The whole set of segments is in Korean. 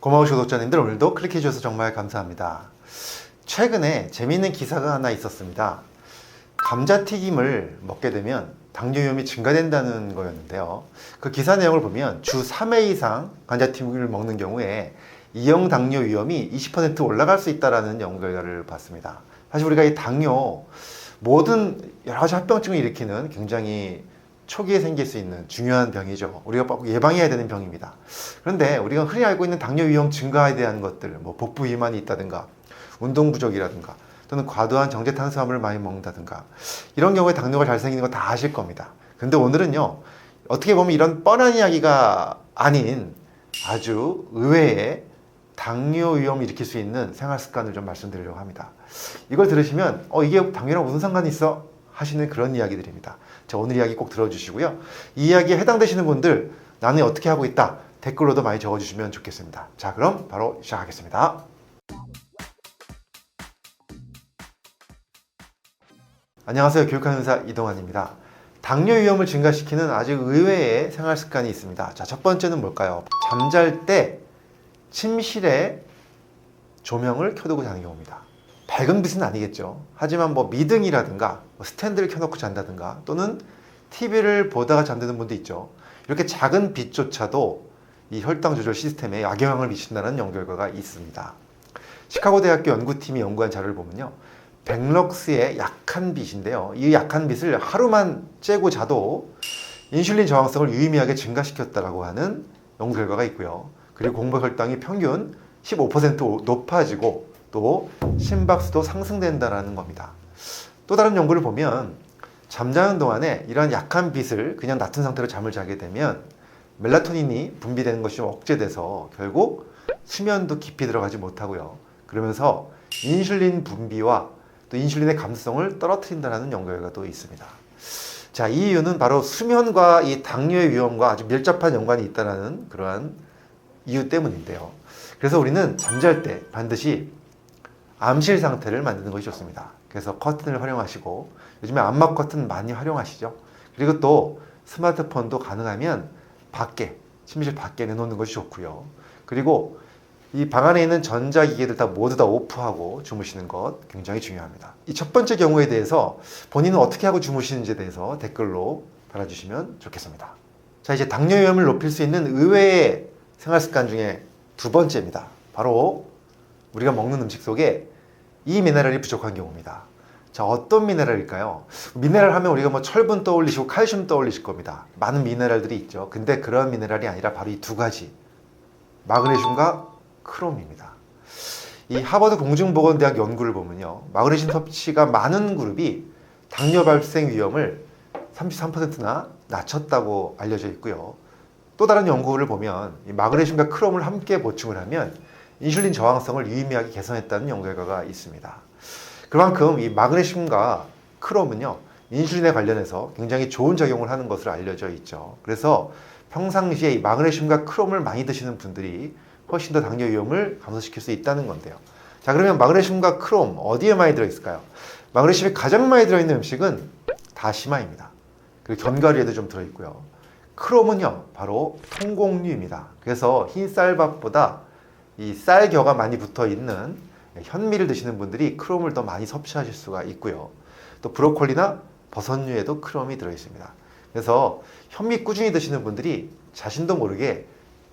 고마우신 구독자님들, 오늘도 클릭해 주셔서 정말 감사합니다. 최근에 재미있는 기사가 하나 있었습니다. 감자튀김을 먹게 되면 당뇨 위험이 증가된다는 거였는데요. 그 기사 내용을 보면 주 3회 이상 감자튀김을 먹는 경우에 이형 당뇨 위험이 20% 올라갈 수 있다는 연구 결과를 봤습니다. 사실 우리가 이 당뇨, 모든 여러 가지 합병증을 일으키는 굉장히 초기에 생길 수 있는 중요한 병이죠. 우리가 꼭 예방해야 되는 병입니다. 그런데 우리가 흔히 알고 있는 당뇨 위험 증가에 대한 것들, 뭐 복부 비만이 있다든가, 운동 부족이라든가, 또는 과도한 정제 탄수화물을 많이 먹는다든가, 이런 경우에 당뇨가 잘 생기는 거 다 아실 겁니다. 근데 오늘은요, 어떻게 보면 이런 뻔한 이야기가 아닌 아주 의외의 당뇨 위험을 일으킬 수 있는 생활 습관을 좀 말씀드리려고 합니다. 이걸 들으시면 이게 당뇨랑 무슨 상관이 있어? 하시는 그런 이야기들입니다. 자, 오늘 이야기 꼭 들어주시고요. 이 이야기에 해당되시는 분들, 나는 어떻게 하고 있다, 댓글로도 많이 적어주시면 좋겠습니다. 자, 그럼 바로 시작하겠습니다. 안녕하세요. 교육하는 의사 이동환입니다. 당뇨 위험을 증가시키는 아주 의외의 생활 습관이 있습니다. 자, 첫 번째는 뭘까요? 잠잘 때 침실에 조명을 켜두고 자는 경우입니다. 밝은 빛은 아니겠죠. 하지만 미등이라든가 스탠드를 켜놓고 잔다든가, 또는 TV를 보다가 잠드는 분도 있죠. 이렇게 작은 빛조차도 이 혈당 조절 시스템에 악영향을 미친다는 연구 결과가 있습니다. 시카고 대학교 연구팀이 연구한 자료를 보면요, 백럭스의 약한 빛인데요, 이 약한 빛을 하루만 쬐고 자도 인슐린 저항성을 유의미하게 증가시켰다고 하는 연구 결과가 있고요. 그리고 공복 혈당이 평균 15% 높아지고 또 심박수도 상승된다는 겁니다. 또 다른 연구를 보면 잠자는 동안에 이러한 약한 빛을 그냥 놔둔 상태로 잠을 자게 되면 멜라토닌이 분비되는 것이 억제돼서 결국 수면도 깊이 들어가지 못하고요. 그러면서 인슐린 분비와 또 인슐린의 감수성을 떨어뜨린다는 연구 결과도 있습니다. 자, 이 이유는 바로 수면과 이 당뇨의 위험과 아주 밀접한 연관이 있다는 그러한 이유 때문인데요. 그래서 우리는 잠잘 때 반드시 암실 상태를 만드는 것이 좋습니다. 그래서 커튼을 활용하시고, 요즘에 암막 커튼 많이 활용하시죠. 그리고 또 스마트폰도 가능하면 밖에, 침실 밖에 내놓는 것이 좋고요. 그리고 이 방 안에 있는 전자기기들 모두 다 오프하고 주무시는 것 굉장히 중요합니다. 이 첫 번째 경우에 대해서 본인은 어떻게 하고 주무시는지에 대해서 댓글로 달아주시면 좋겠습니다. 자, 이제 당뇨 위험을 높일 수 있는 의외의 생활 습관 중에 두 번째입니다. 바로 우리가 먹는 음식 속에 이 미네랄이 부족한 경우입니다. 자, 어떤 미네랄일까요? 미네랄 하면 우리가 철분 떠올리시고 칼슘 떠올리실 겁니다. 많은 미네랄들이 있죠. 근데 그런 미네랄이 아니라 바로 이 두 가지, 마그네슘과 크롬입니다. 이 하버드 공중보건대학 연구를 보면요, 마그네슘 섭취가 많은 그룹이 당뇨 발생 위험을 33%나 낮췄다고 알려져 있고요. 또 다른 연구를 보면 이 마그네슘과 크롬을 함께 보충을 하면 인슐린 저항성을 유의미하게 개선했다는 연구 결과가 있습니다. 그만큼 이 마그네슘과 크롬은요, 인슐린에 관련해서 굉장히 좋은 작용을 하는 것으로 알려져 있죠. 그래서 평상시에 이 마그네슘과 크롬을 많이 드시는 분들이 훨씬 더 당뇨 위험을 감소시킬 수 있다는 건데요. 자, 그러면 마그네슘과 크롬 어디에 많이 들어있을까요? 마그네슘이 가장 많이 들어있는 음식은 다시마입니다. 그리고 견과류에도 좀 들어있고요. 크롬은요, 바로 통곡류입니다. 그래서 흰 쌀밥보다 이 쌀겨가 많이 붙어 있는 현미를 드시는 분들이 크롬을 더 많이 섭취하실 수가 있고요. 또 브로콜리나 버섯류에도 크롬이 들어 있습니다. 그래서 현미 꾸준히 드시는 분들이 자신도 모르게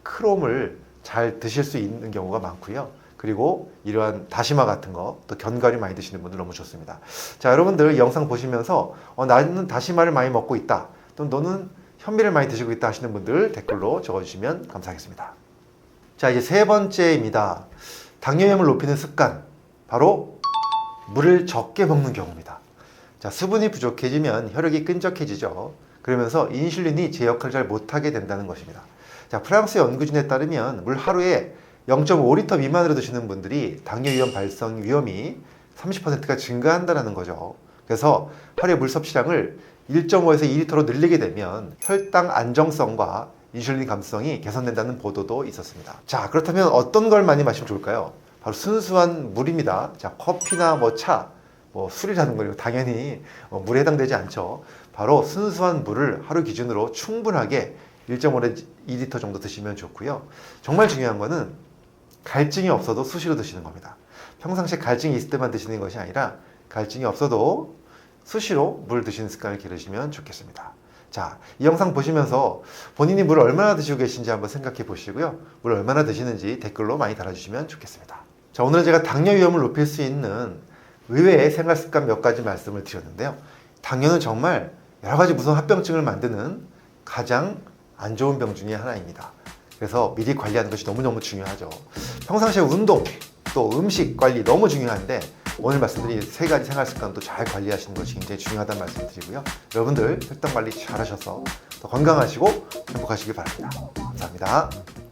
크롬을 잘 드실 수 있는 경우가 많고요. 그리고 이러한 다시마 같은 거, 또 견과류 많이 드시는 분들 너무 좋습니다. 자, 여러분들 이 영상 보시면서 나는 다시마를 많이 먹고 있다, 또 너는 현미를 많이 드시고 있다 하시는 분들 댓글로 적어주시면 감사하겠습니다. 자, 이제 세 번째입니다. 당뇨 위험을 높이는 습관, 바로 물을 적게 먹는 경우입니다. 자, 수분이 부족해지면 혈액이 끈적해지죠. 그러면서 인슐린이 제 역할을 잘 못하게 된다는 것입니다. 자, 프랑스 연구진에 따르면 물 하루에 0.5리터 미만으로 드시는 분들이 당뇨 위험 발생 위험이 30%가 증가한다는 거죠. 그래서 하루에 물 섭취량을 1.5에서 2리터로 늘리게 되면 혈당 안정성과 인슐린 감수성이 개선된다는 보도도 있었습니다. 자, 그렇다면 어떤 걸 많이 마시면 좋을까요? 바로 순수한 물입니다. 자, 커피나 차, 술이라는 거 당연히 물에 해당되지 않죠. 바로 순수한 물을 하루 기준으로 충분하게 1.5에서 2리터 정도 드시면 좋고요. 정말 중요한 거는 갈증이 없어도 수시로 드시는 겁니다. 평상시에 갈증이 있을 때만 드시는 것이 아니라 갈증이 없어도 수시로 물 드시는 습관을 기르시면 좋겠습니다. 자, 이 영상 보시면서 본인이 물을 얼마나 드시고 계신지 한번 생각해 보시고요. 물을 얼마나 드시는지 댓글로 많이 달아주시면 좋겠습니다. 자, 오늘은 제가 당뇨 위험을 높일 수 있는 의외의 생활 습관 몇 가지 말씀을 드렸는데요. 당뇨는 정말 여러 가지 무서운 합병증을 만드는 가장 안 좋은 병 중에 하나입니다. 그래서 미리 관리하는 것이 너무너무 중요하죠. 평상시에 운동, 또 음식 관리 너무 중요한데 오늘 말씀드린 세 가지 생활 습관도 잘 관리하시는 것이 굉장히 중요하다는 말씀 드리고요. 여러분들 혈당 관리 잘 하셔서 더 건강하시고 행복하시길 바랍니다. 감사합니다.